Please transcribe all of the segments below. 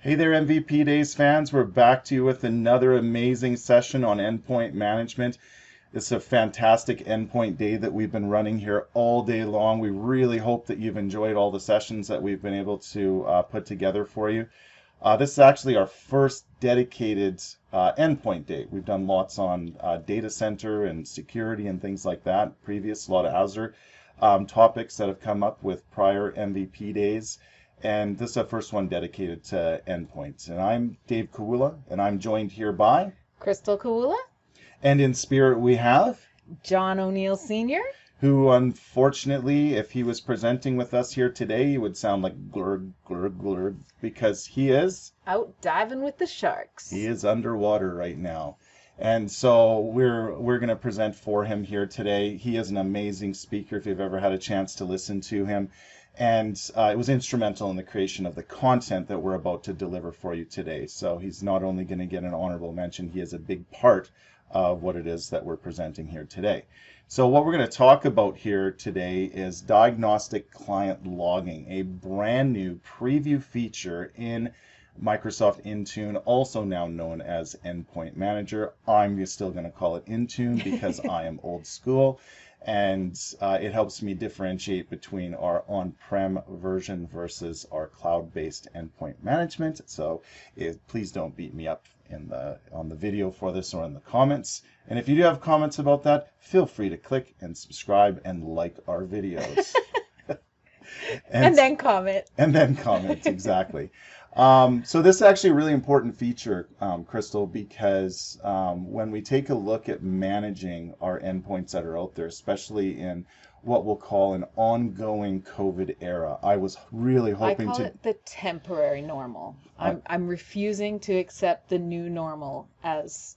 Hey there, MVP Days fans. We're back to you with another amazing session on endpoint management. It's a fantastic endpoint day that we've been running here all day long. We really hope that you've enjoyed all the sessions that we've been able to put together for you. This is actually our first dedicated endpoint day. We've done lots on data center and security and things like that. Previous, a lot of Azure topics that have come up with prior MVP days. And this is our first one dedicated to endpoints. And I'm Dave Kawula, and I'm joined here by... Cristal Kawula. And in spirit we have... John O'Neill Sr. Who, unfortunately, if he was presenting with us here today, he would sound like glurg, glurg, glurg, because he is... Out diving with the sharks. He is underwater right now. And so we're going to present for him here today. He is an amazing speaker if you've ever had a chance to listen to him. And it was instrumental in the creation of the content that we're about to deliver for you today. So he's not only going to get an honorable mention, he is a big part of what it is that we're presenting here today. So what we're going to talk about here today is Diagnostic Client Logging, a brand new preview feature in Microsoft Intune, also now known as Endpoint Manager. I'm still going to call it Intune because I am old school. And it helps me differentiate between our on-prem version versus our cloud-based endpoint management. So please don't beat me up on the video for this or in the comments. And if you do have comments about that, feel free to click and subscribe and like our videos. and then comment. And then comment, exactly. So this is actually a really important feature, Cristal, because when we take a look at managing our endpoints that are out there, especially in what we'll call an ongoing COVID era, I was really hoping I call it the temporary normal. I'm refusing to accept the new normal as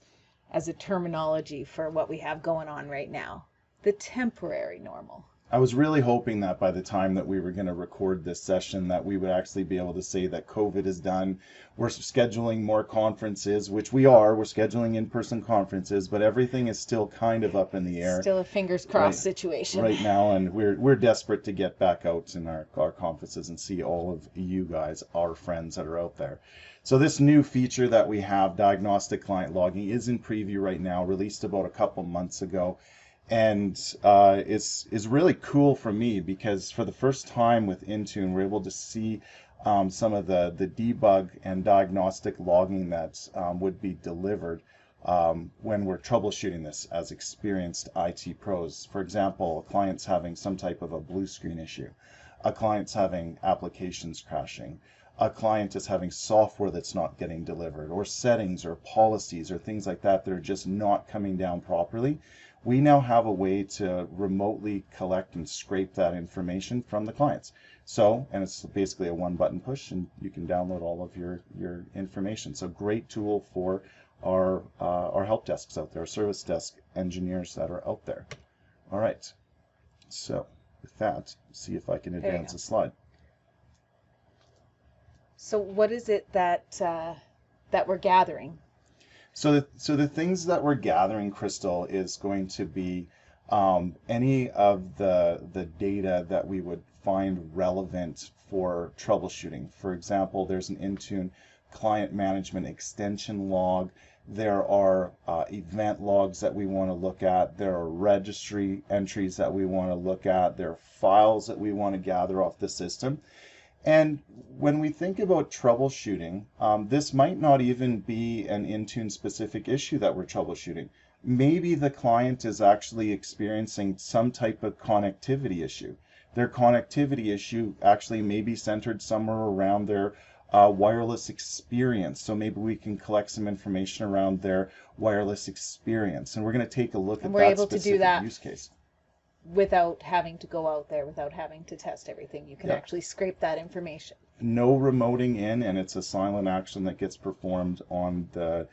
a terminology for what we have going on right now. The temporary normal. I was really hoping that by the time that we were going to record this session that we would actually be able to say that COVID is done. We're scheduling more conferences, which we are. We're scheduling in-person conferences, but everything is still kind of up in the air. Still a fingers crossed situation. Right now, and we're desperate to get back out in our conferences and see all of you guys, our friends that are out there. So this new feature that we have, Diagnostic Client Logging, is in preview right now, released about a couple months ago. And it's really cool for me because for the first time with Intune, we're able to see some of the debug and diagnostic logging that would be delivered when we're troubleshooting this as experienced IT pros. For example, a client's having some type of a blue screen issue. A client's having applications crashing. A client is having software that's not getting delivered, or settings or policies or things like that that are just not coming down properly. We now have a way to remotely collect and scrape that information from the clients. So, and it's basically a one-button push, and you can download all of your information. So, great tool for our help desks out there, our service desk engineers that are out there. All right. So, with that, see if I can advance a slide. So, what is it that that we're gathering? So the things that we're gathering, Cristal, is going to be any of the data that we would find relevant for troubleshooting. For example, there's an Intune client management extension log. There are event logs that we want to look at. There are registry entries that we want to look at. There are files that we want to gather off the system. And when we think about troubleshooting, this might not even be an Intune specific issue that we're troubleshooting. Maybe the client is actually experiencing some type of connectivity issue. Their connectivity issue actually may be centered somewhere around their wireless experience. So maybe we can collect some information around their wireless experience. And we're going to take a look at that specific use case. Without having to go out there, without having to test everything. You can actually scrape that information. No remoting in, and it's a silent action that gets performed on the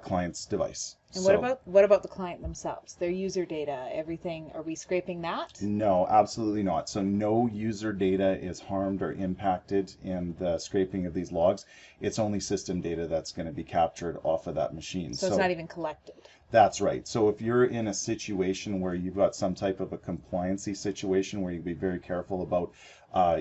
client's device. And what about the client themselves? Their user data, everything, are we scraping that? No, absolutely not. So no user data is harmed or impacted in the scraping of these logs. It's only system data that's going to be captured off of that machine. So it's not even collected. That's right. So if you're in a situation where you've got some type of a compliancy situation where you'd be very careful about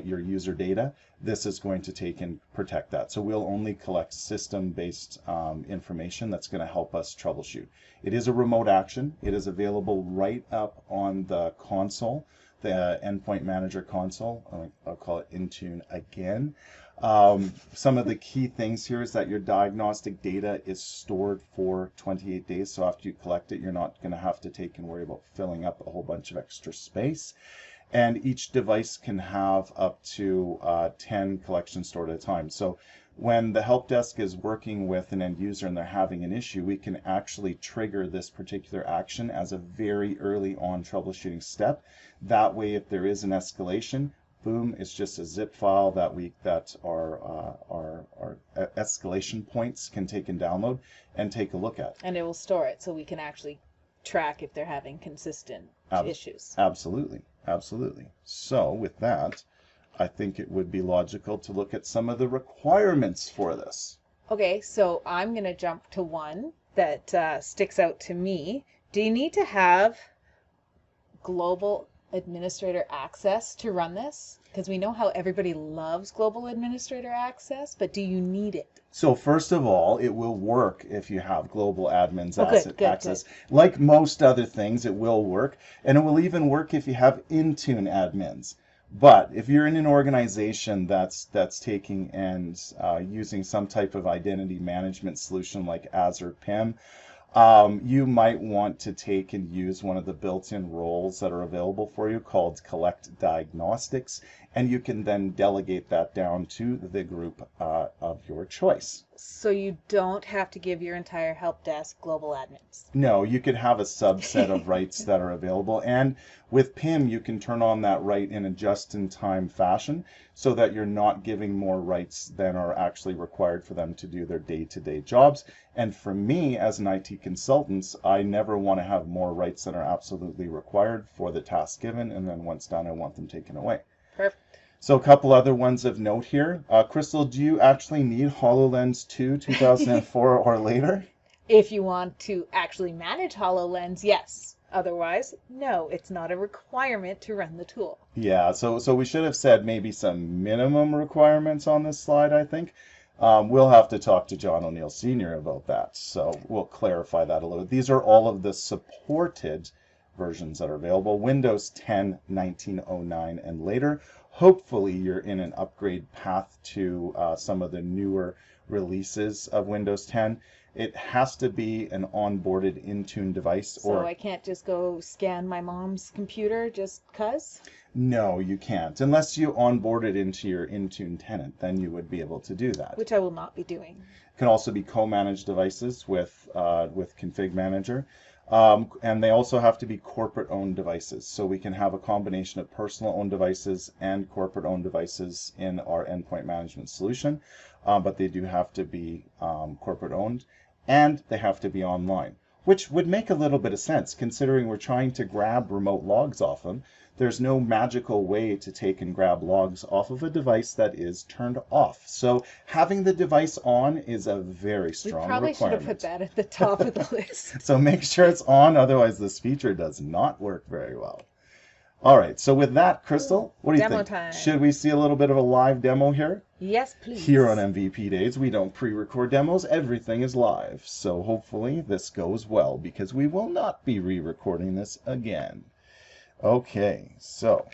your user data, this is going to take and protect that. So we'll only collect system-based information that's going to help us troubleshoot. It is a remote action. It is available right up on the console, the Endpoint Manager console. I'll call it Intune again. Some of the key things here is that your diagnostic data is stored for 28 days. So after you collect it, you're not going to have to take and worry about filling up a whole bunch of extra space. And each device can have up to 10 collections stored at a time. So when the help desk is working with an end user and they're having an issue, we can actually trigger this particular action as a very early on troubleshooting step. That way, if there is an escalation, boom, it's just a zip file that our escalation points can take and download and take a look at. And it will store it so we can actually track if they're having consistent issues. Absolutely. Absolutely. So with that, I think it would be logical to look at some of the requirements for this. Okay, so I'm going to jump to one that sticks out to me. Do you need to have global administrator access to run this? Because we know how everybody loves global administrator access, but do you need it? So first of all, it will work if you have global admins access. Good. Like most other things, it will work. And it will even work if you have Intune admins. But if you're in an organization that's taking and using some type of identity management solution like Azure PIM, you might want to take and use one of the built-in roles that are available for you called Collect Diagnostics, and you can then delegate that down to the group of your choice. So you don't have to give your entire help desk global admins? No, you could have a subset of rights that are available, and with PIM you can turn on that right in a just-in-time fashion so that you're not giving more rights than are actually required for them to do their day-to-day jobs. And for me, as an IT consultant, I never want to have more rights than are absolutely required for the task given, and then once done, I want them taken away. Perfect. So a couple other ones of note here. Cristal, do you actually need HoloLens 2 2004 or later? If you want to actually manage HoloLens, yes. Otherwise, no, it's not a requirement to run the tool. Yeah, so we should have said maybe some minimum requirements on this slide, I think. We'll have to talk to John O'Neill Sr. about that, so we'll clarify that a little. These are all of the supported versions that are available. Windows 10, 1909 and later. Hopefully you're in an upgrade path to some of the newer releases of Windows 10. It has to be an onboarded Intune device. So I can't just go scan my mom's computer just 'cause? No, you can't. Unless you onboard it into your Intune tenant, then you would be able to do that. Which I will not be doing. It can also be co-managed devices with Config Manager. And they also have to be corporate-owned devices. So we can have a combination of personal-owned devices and corporate-owned devices in our endpoint management solution. But they do have to be corporate-owned, and they have to be online, which would make a little bit of sense considering we're trying to grab remote logs off them. There's no magical way to take and grab logs off of a device that is turned off. So having the device on is a very strong requirement. We probably should have put that at the top of the list. So make sure it's on, otherwise this feature does not work very well. All right, so with that, Cristal, what do you think? Demo time. Should we see a little bit of a live demo here? Yes, please. Here on MVP Days, we don't pre-record demos. Everything is live. So hopefully this goes well, because we will not be re-recording this again. Okay, so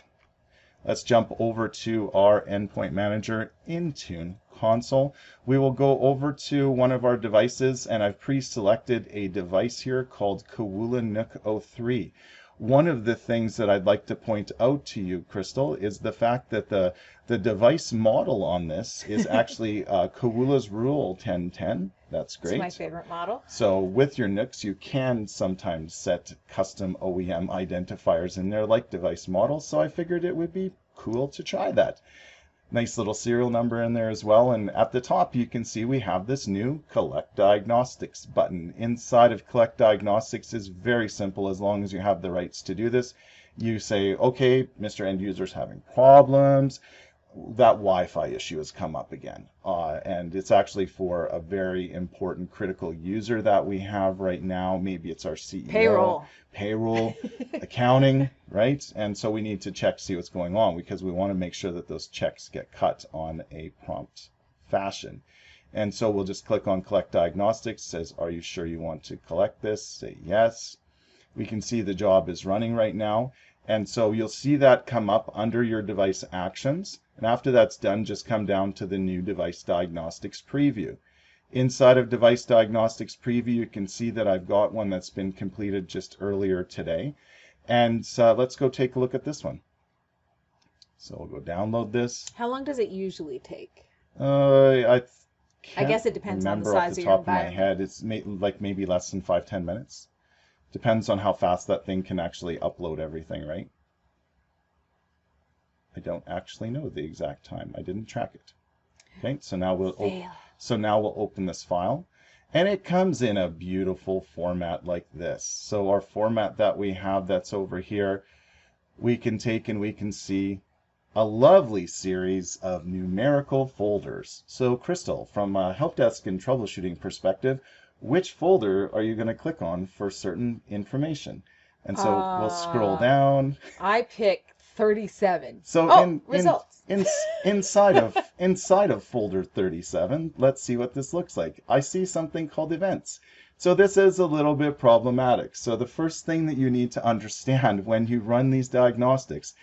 let's jump over to our Endpoint Manager Intune Console. We will go over to one of our devices, and I've pre-selected a device here called Kawula NUC 03. One of the things that I'd like to point out to you, Cristal, is the fact that the device model on this is actually Kawula's Rule 1010. That's great. It's my favorite model. So with your NUCs, you can sometimes set custom OEM identifiers in there like device models. So I figured it would be cool to try that. Nice little serial number in there as well. And at the top, you can see we have this new Collect Diagnostics button. Inside of Collect Diagnostics is very simple as long as you have the rights to do this. You say, okay, Mr. End User's having problems. that Wi-Fi issue has come up again. And it's actually for a very important critical user that we have right now. Maybe it's our CEO, payroll, accounting, right? And so we need to check, see what's going on, because we want to make sure that those checks get cut on a prompt fashion. And so we'll just click on Collect Diagnostics. It says, are you sure you want to collect this? Say yes. We can see the job is running right now. And so you'll see that come up under your device actions. And after that's done, just come down to the new Device Diagnostics preview. Inside of Device Diagnostics preview, you can see that I've got one that's been completed just earlier today. And let's go take a look at this one. So we'll go download this. How long does it usually take? I guess it depends on the size of your the top of my head. It's like maybe less than 5-10 minutes. Depends on how fast that thing can actually upload everything, right? I don't actually know the exact time. I didn't track it. Okay, so now we'll open this file, and it comes in a beautiful format like this. So our format that we have that's over here, we can take and we can see a lovely series of numerical folders. So Cristal, from a help desk and troubleshooting perspective, which folder are you going to click on for certain information? And so we'll scroll down. I pick 37. So results. inside of folder 37, let's see what this looks like. I see something called events. So this is a little bit problematic. So the first thing that you need to understand when you run these diagnostics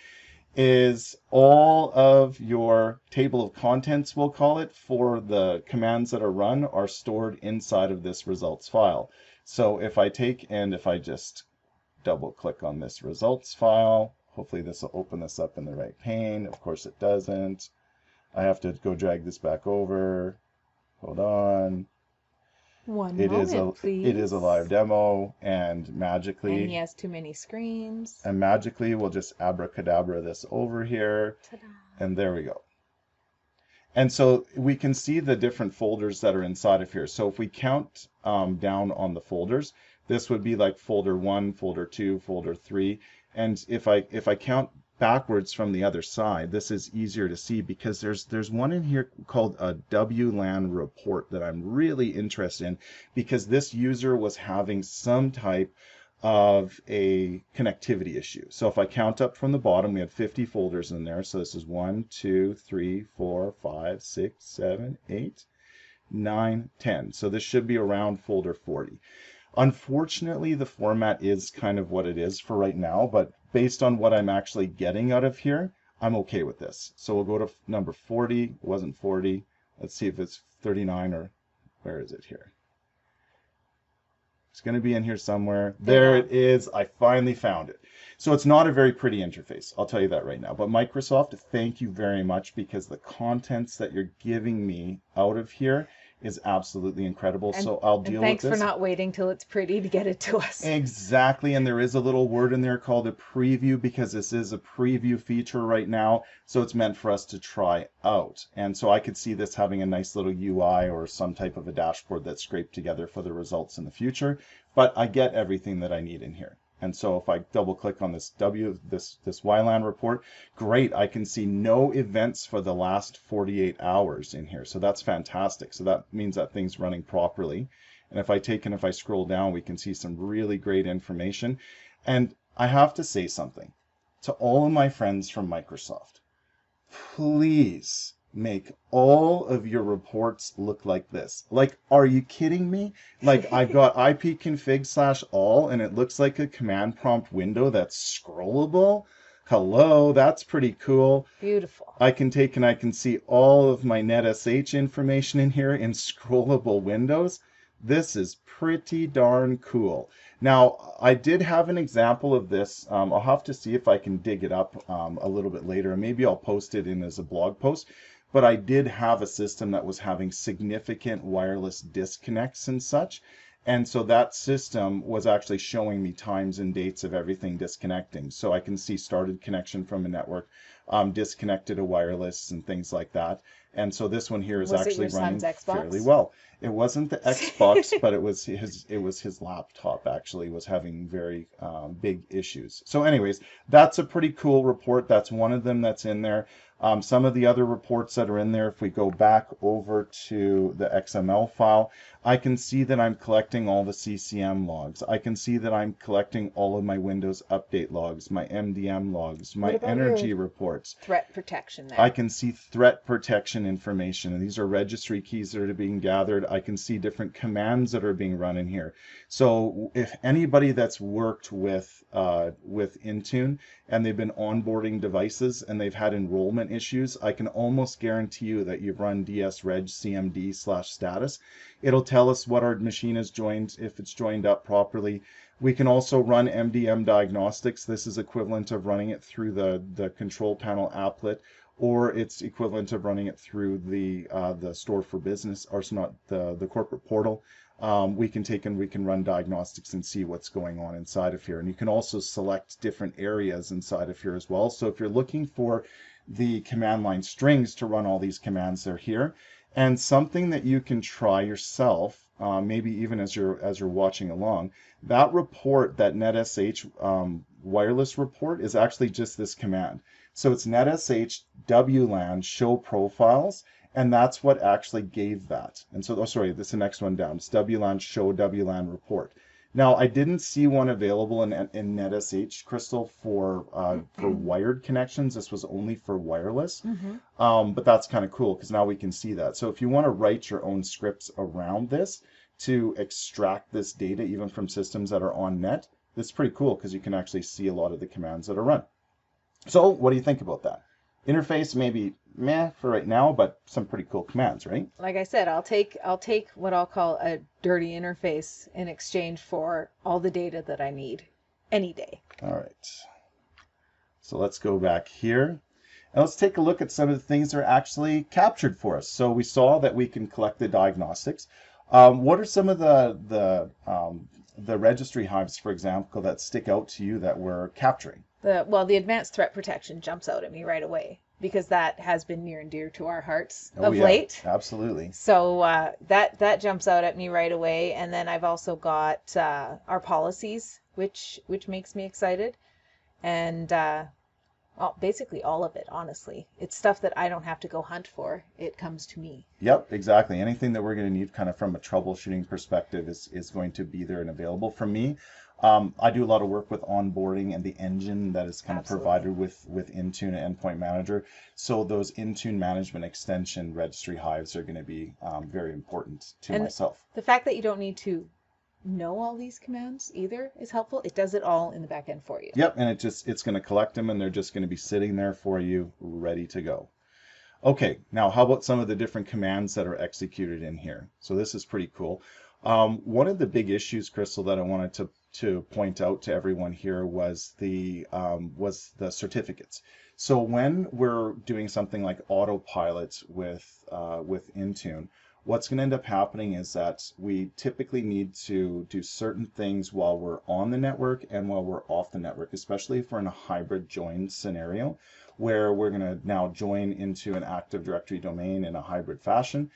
is all of your table of contents, we'll call it, for the commands that are run are stored inside of this results file. So if I just double click on this results file, hopefully this will open this up in the right pane. Of course it doesn't. I have to go drag this back over. Hold on. It is a live demo, and magically... And he has too many screens. And magically, we'll just abracadabra this over here. Ta-da. And there we go. And so we can see the different folders that are inside of here. So if we count down on the folders, this would be like folder 1, folder 2, folder 3. And if I count backwards from the other side, this is easier to see because there's one in here called a WLAN report that I'm really interested in, because this user was having some type of a connectivity issue. So if I count up from the bottom, we had 50 folders in there. So this is 1, 2, 3, 4, 5, 6, 7, 8, 9, 10. So this should be around folder 40. Unfortunately, the format is kind of what it is for right now, but based on what I'm actually getting out of here, I'm okay with this. So we'll go to number 40. It wasn't 40. Let's see if it's 39 or where is it here? It's going to be in here somewhere. There it is. I finally found it. So it's not a very pretty interface. I'll tell you that right now. But Microsoft, thank you very much, because the contents that you're giving me out of here is absolutely incredible. So I'll deal with this. Thanks for not waiting till it's pretty to get it to us. Exactly, and there is a little word in there called a preview, because this is a preview feature right now, so it's meant for us to try out. And so I could see this having a nice little UI or some type of a dashboard that's scraped together for the results in the future, but I get everything that I need in here. And so if I double click on this this WLAN report, great, I can see no events for the last 48 hours in here. So that's fantastic. So that means that thing's running properly. And if I scroll down, we can see some really great information. And I have to say something to all of my friends from Microsoft. Please make all of your reports look like this. Like, are you kidding me? Like, I've got ipconfig/all, and it looks like a command prompt window that's scrollable. Hello, that's pretty cool. Beautiful. I can take and I can see all of my NetSH information in here in scrollable windows. This is pretty darn cool. Now, I did have an example of this. I'll have to see if I can dig it up a little bit later, and maybe I'll post it in as a blog post. But I did have a system that was having significant wireless disconnects and such. And so that system was actually showing me times and dates of everything disconnecting. So I can see started connection from a network, disconnected a wireless and things like that. And so this one here is actually running fairly well. It wasn't the Xbox, but it was his laptop actually was having very big issues. So anyways, that's a pretty cool report. That's one of them that's in there. Some of the other reports that are in there, if we go back over to the XML file, I can see that I'm collecting all the CCM logs. I can see that I'm collecting all of my Windows update logs, my MDM logs, my energy reports. Threat protection there. I can see threat protection information, and these are registry keys that are being gathered. I can see different commands that are being run in here. So if anybody that's worked with Intune and they've been onboarding devices and they've had enrollment issues, I can almost guarantee you that you've run dsreg cmd/status. It'll tell us what our machine is joined, if it's joined up properly. We can also run MDM diagnostics. This is equivalent of running it through the control panel applet, or it's equivalent of running it through the store for business, or it's not the corporate portal. We can take and we can run diagnostics and see what's going on inside of here. And you can also select different areas inside of here as well. So if you're looking for the command line strings to run all these commands, they're here. And something that you can try yourself, maybe even as you're watching along, that report, that netsh wireless report, is actually just this command. So it's netsh wlan show profiles, and that's what actually gave that. And so, oh, sorry, this is the next one down. It's wlan show wlan report. Now, I didn't see one available in netsh, Cristal, for wired connections. This was only for wireless. But that's kind of cool because now we can see that. So if you want to write your own scripts around this to extract this data even from systems that are on net, that's pretty cool because you can actually see a lot of the commands that are run. So what do you think about that? Interface maybe meh for right now, but some pretty cool commands, right? Like I said, I'll take what I'll call a dirty interface in exchange for all the data that I need any day. All right. So let's go back here. And let's take a look at some of the things that are actually captured for us. So we saw that we can collect the diagnostics. What are some of the registry hives, for example, that stick out to you that we're capturing? The advanced threat protection jumps out at me right away because that has been near and dear to our hearts of late. Absolutely. So that jumps out at me right away. And then I've also got our policies, which makes me excited. And well, basically all of it, honestly. It's stuff that I don't have to go hunt for. It comes to me. Yep, exactly. Anything that we're going to need kind of from a troubleshooting perspective is going to be there and available. For me, I do a lot of work with onboarding and the engine that is kind of provided with Intune and Endpoint Manager. So those Intune management extension registry hives are going to be very important to myself. The fact that you don't need to know all these commands either is helpful. It does it all in the back end for you. Yep, and it's going to collect them and they're just going to be sitting there for you, ready to go. Okay, now how about some of the different commands that are executed in here? So this is pretty cool. One of the big issues, Cristal, that I wanted to point out to everyone here was the certificates. So when we're doing something like AutoPilot with Intune, what's going to end up happening is that we typically need to do certain things while we're on the network and while we're off the network, especially if we're in a hybrid join scenario where we're going to now join into an Active Directory domain in a hybrid fashion.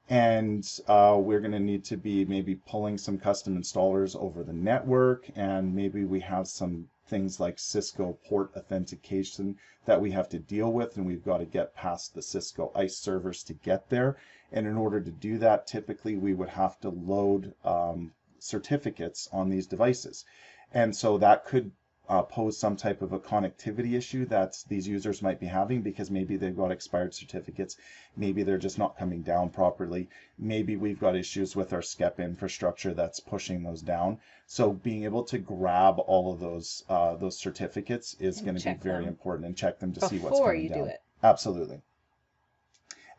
And we're going to need to be maybe pulling some custom installers over the network, and maybe we have some things like Cisco port authentication that we have to deal with, and we've got to get past the Cisco ICE servers to get there. And in order to do that, typically we would have to load certificates on these devices. And so that could pose some type of a connectivity issue that these users might be having because maybe they've got expired certificates, maybe they're just not coming down properly, maybe we've got issues with our SCEP infrastructure that's pushing those down. So being able to grab all of those certificates is going to be very important, and check them to see what's coming down. Before you do it. Absolutely.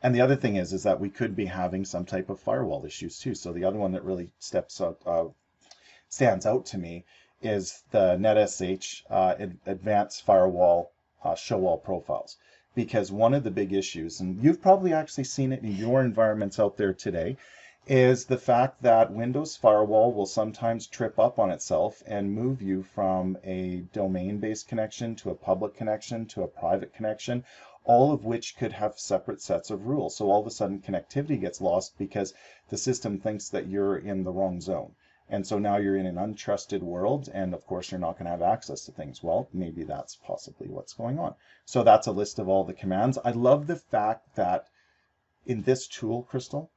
And the other thing is that we could be having some type of firewall issues too. So the other one that really stands out to me is the netsh advanced firewall show all profiles. Because one of the big issues, and you've probably actually seen it in your environments out there today, is the fact that Windows Firewall will sometimes trip up on itself and move you from a domain-based connection to a public connection to a private connection, all of which could have separate sets of rules. So all of a sudden connectivity gets lost because the system thinks that you're in the wrong zone. And so now you're in an untrusted world, and of course you're not going to have access to things. Well, maybe that's possibly what's going on. So that's a list of all the commands. I love the fact that in this tool, Cristal,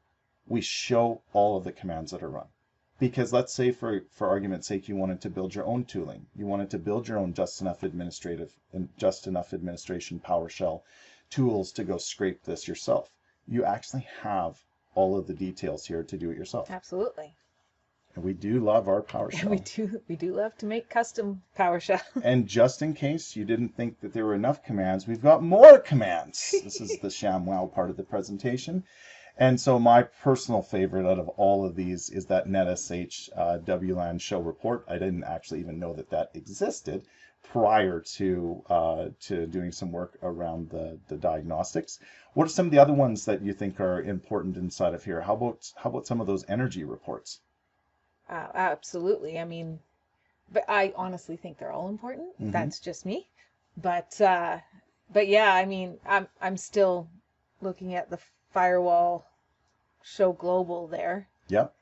we show all of the commands that are run. Because let's say for argument's sake, you wanted to build your own tooling. You wanted to build your own just enough administration PowerShell tools to go scrape this yourself. You actually have all of the details here to do it yourself. Absolutely. And we do love our PowerShell. We do love to make custom PowerShell. And just in case you didn't think that there were enough commands, we've got more commands. This is the ShamWow part of the presentation. And so my personal favorite out of all of these is that NetSH WLAN show report. I didn't actually even know that that existed prior to doing some work around the diagnostics. What are some of the other ones that you think are important inside of here? How about some of those energy reports? Absolutely. I mean, but I honestly think they're all important. Mm-hmm. That's just me. But yeah, I mean, I'm still looking at the firewall show global there. Yep.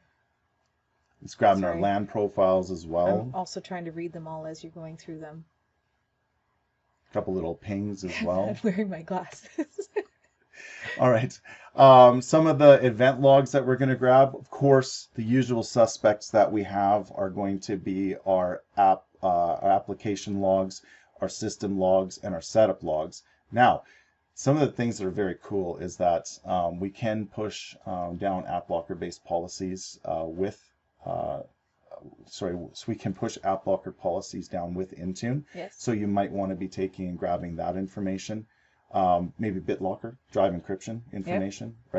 It's grabbing Sorry. our LAN profiles as well. I'm also trying to read them all as you're going through them. A couple little pings as well. I'm wearing my glasses. All right. Some of the event logs that we're going to grab, of course, the usual suspects that we have are going to be our application logs, our system logs, and our setup logs. Now, some of the things that are very cool is that we can push down app blocker-based policies so we can push app blocker policies down with Intune. Yes. So you might want to be taking and grabbing that information. Maybe BitLocker, drive encryption information, yep.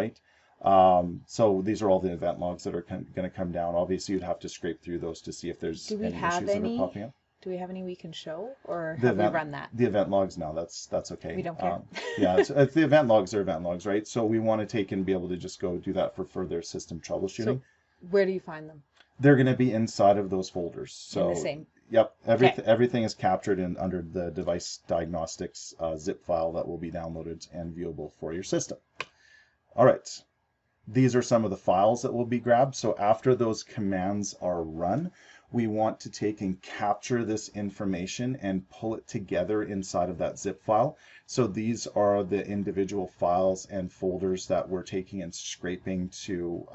Right? So these are all the event logs that are going to come down. Obviously, you'd have to scrape through those to see if there's any issues that are popping up. Do we have any we can show, or have we run that? The event logs, no, that's okay. We don't care. Yeah, it's the event logs are event logs, right? So we want to take and be able to just go do that for further system troubleshooting. So where do you find them? They're going to be inside of those folders. So in the same. Yep, everything is captured under the device diagnostics zip file that will be downloaded and viewable for your system. All right, these are some of the files that will be grabbed. So after those commands are run, we want to take and capture this information and pull it together inside of that zip file. So these are the individual files and folders that we're taking and scraping to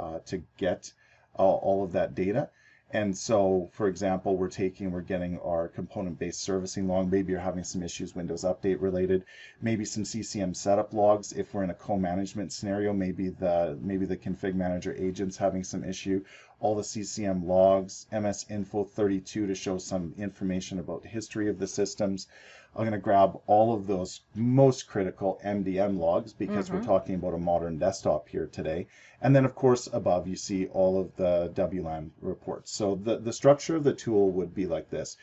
get all of that data. And so, for example, we're getting our component-based servicing log. Maybe you're having some issues Windows Update related. Maybe some CCM setup logs. If we're in a co-management scenario, maybe the config manager agent's having some issue. All the CCM logs, MS Info 32 to show some information about the history of the systems. I'm going to grab all of those most critical MDM logs because we're talking about a modern desktop here today. And then, of course, above you see all of the WLAN reports. So the structure of the tool would be like this.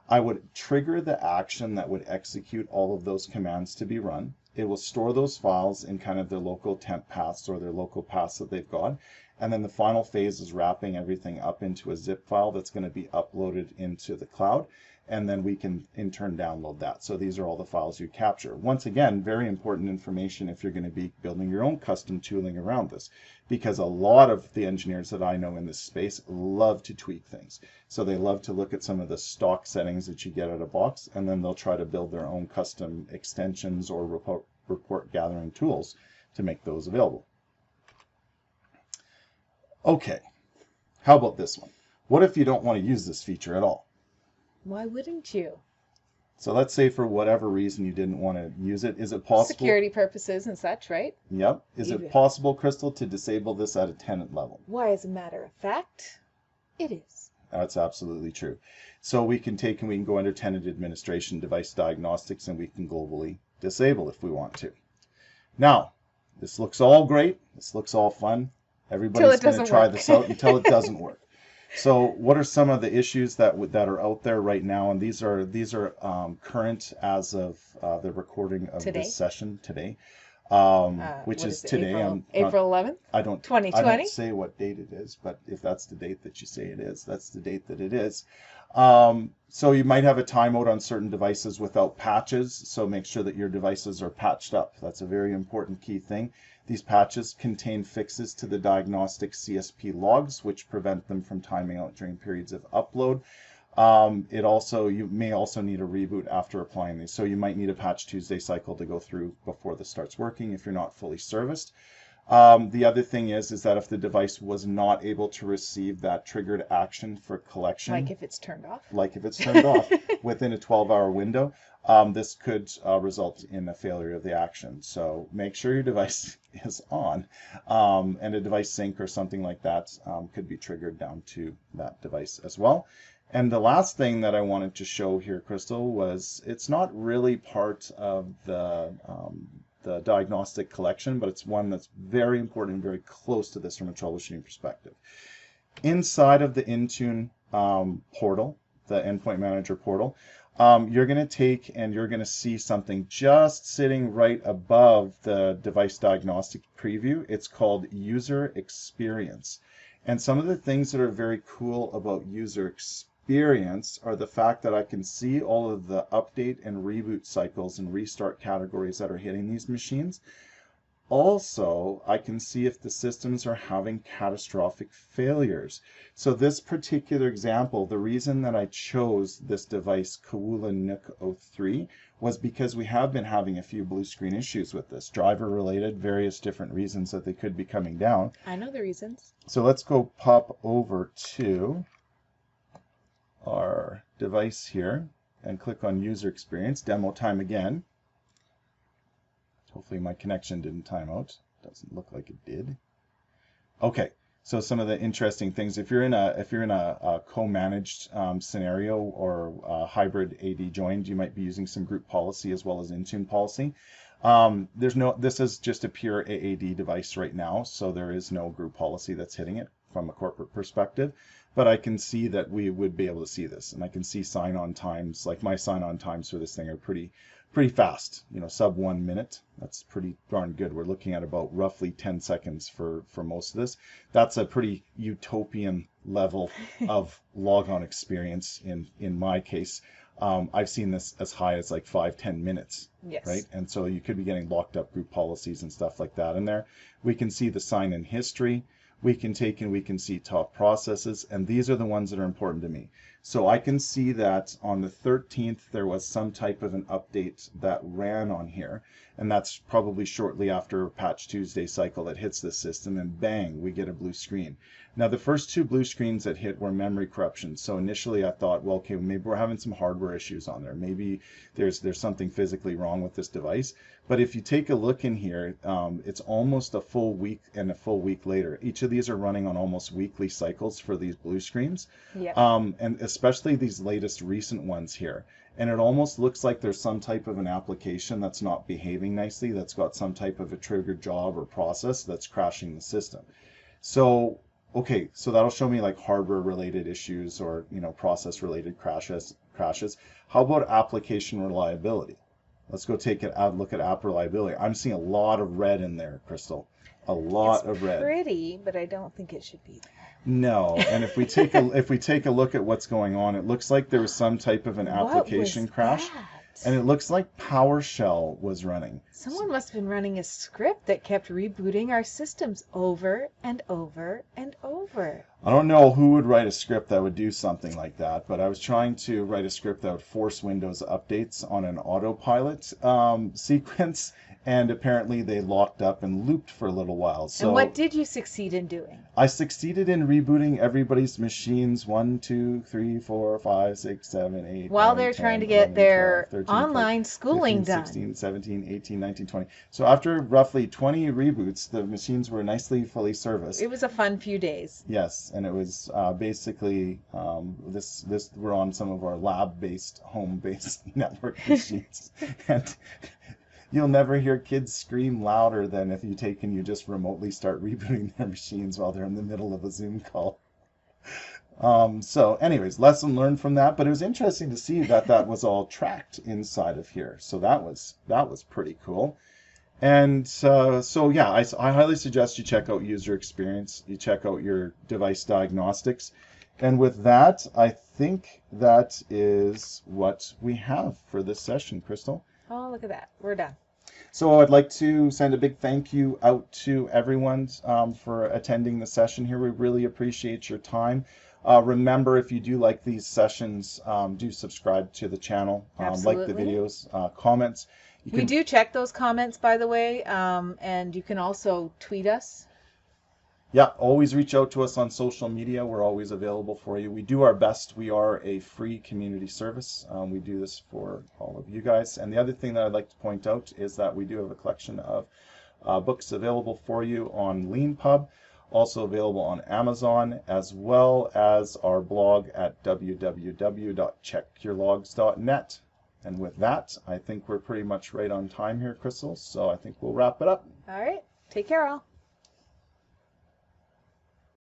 I would trigger the action that would execute all of those commands to be run. It will store those files in kind of their local temp paths or their local paths that they've got. And then the final phase is wrapping everything up into a zip file that's going to be uploaded into the cloud. And then we can in turn download that. So these are all the files you capture. Once again, very important information if you're going to be building your own custom tooling around this, because a lot of the engineers that I know in this space love to tweak things. So they love to look at some of the stock settings that you get out of box, and then they'll try to build their own custom extensions or report gathering tools to make those available. Okay, how about this one? What if you don't want to use this feature at all? Why wouldn't you? So let's say for whatever reason you didn't want to use it. Is it possible? Security purposes and such, right? Yep. Is it possible, Cristal, to disable this at a tenant level? Why, as a matter of fact, it is. That's absolutely true. So we can go under tenant administration, device diagnostics, and we can globally disable if we want to. Now, this looks all great. This looks all fun. Everybody's going to try this out until it doesn't work. So what are some of the issues that are out there right now? And these are current as of the recording of this session today, which is today. April 11th? I don't 2020? I don't say what date it is, but if that's the date that you say it is, that's the date that it is. So you might have a timeout on certain devices without patches, so make sure that your devices are patched up. That's a very important key thing. These patches contain fixes to the diagnostic CSP logs, which prevent them from timing out during periods of upload. You may also need a reboot after applying these. So you might need a Patch Tuesday cycle to go through before this starts working if you're not fully serviced. The other thing is that if the device was not able to receive that triggered action for collection, Like if it's turned off, within a 12-hour window, this could result in a failure of the action. So make sure your device is on, and a device sync or something like that could be triggered down to that device as well. And the last thing that I wanted to show here, Cristal, was it's not really part of the diagnostic collection, but it's one that's very important and very close to this from a troubleshooting perspective. Inside of the Intune portal, the Endpoint Manager portal, you're going to take and you're going to see something just sitting right above the device diagnostic preview. It's called User Experience. And some of the things that are very cool about User Experience are the fact that I can see all of the update and reboot cycles and restart categories that are hitting these machines. Also, I can see if the systems are having catastrophic failures. So this particular example, the reason that I chose this device, Kawula Nook 03, was because we have been having a few blue screen issues with this, driver related, various different reasons that they could be coming down. I know the reasons. So let's go pop over to our device here and click on User Experience, demo time again. Hopefully my connection didn't time out. Doesn't look like it did. Okay, so some of the interesting things, if you're in a co-managed scenario or hybrid AD joined, you might be using some group policy as well as Intune policy. This is just a pure AAD device right now, so there is no group policy that's hitting it from a corporate perspective. But I can see that we would be able to see this, and I can see sign-on times. Like my sign-on times for this thing are pretty fast. You know, sub 1 minute. That's pretty darn good. We're looking at about roughly 10 seconds for most of this. That's a pretty utopian level of logon experience in my case. I've seen this as high as like 5-10 minutes. Yes. Right? And so you could be getting locked up group policies and stuff like that in there. We can see the sign-in history. We can take and we can see top processes, and these are the ones that are important to me. So I can see that on the 13th there was some type of an update that ran on here, and that's probably shortly after a Patch Tuesday cycle that hits the system, and bang, we get a blue screen. Now the first two blue screens that hit were memory corruption. So initially I thought, well, okay, maybe we're having some hardware issues on there. Maybe there's something physically wrong with this device. But if you take a look in here, it's almost a full week and a full week later. Each of these are running on almost weekly cycles for these blue screens. Yep. And especially these latest recent ones here. And it almost looks like there's some type of an application that's not behaving nicely, that's got some type of a triggered job or process that's crashing the system. So, okay, so that'll show me like hardware related issues or, you know, process related crashes. How about application reliability? Let's go take a look at app reliability. I'm seeing a lot of red in there, Cristal. A lot of red. It's pretty, but I don't think it should be there. No, and if we take a look at what's going on, it looks like there was some type of an application crash, and it looks like PowerShell was running. Someone must have been running a script that kept rebooting our systems over and over and over. I don't know who would write a script that would do something like that, but I was trying to write a script that would force Windows updates on an AutoPilot sequence, and apparently they locked up and looped for a little while. So, and what did you succeed in doing? I succeeded in rebooting everybody's machines 1, 2, 3, 4, 5, 6, 7, 8. While 9, they're 10, trying to 11, get their 12, 13, online 14, schooling 15, done. 16, 17, 18, 19, 20. So after roughly 20 reboots, the machines were nicely fully serviced. It was a fun few days. Yes, and it was basically this we're on some of our lab-based, home-based network machines, and you'll never hear kids scream louder than if you take and you just remotely start rebooting their machines while they're in the middle of a Zoom call. So anyways, lesson learned from that, but it was interesting to see that was all tracked inside of here. So that was pretty cool. And so yeah, I highly suggest you check out User Experience, you check out your device diagnostics. And with that, I think that is what we have for this session, Cristal. Oh, look at that. We're done. So I'd like to send a big thank you out to everyone for attending the session here. We really appreciate your time. Remember, if you do like these sessions, do subscribe to the channel, like the Absolutely. videos, comments. We do check those comments, by the way, and you can also tweet us. Yeah, always reach out to us on social media. We're always available for you. We do our best. We are a free community service. We do this for all of you guys. And the other thing that I'd like to point out is that we do have a collection of books available for you on LeanPub, also available on Amazon, as well as our blog at www.checkyourlogs.net. And with that, I think we're pretty much right on time here, Crystal. So I think we'll wrap it up. All right. Take care, all.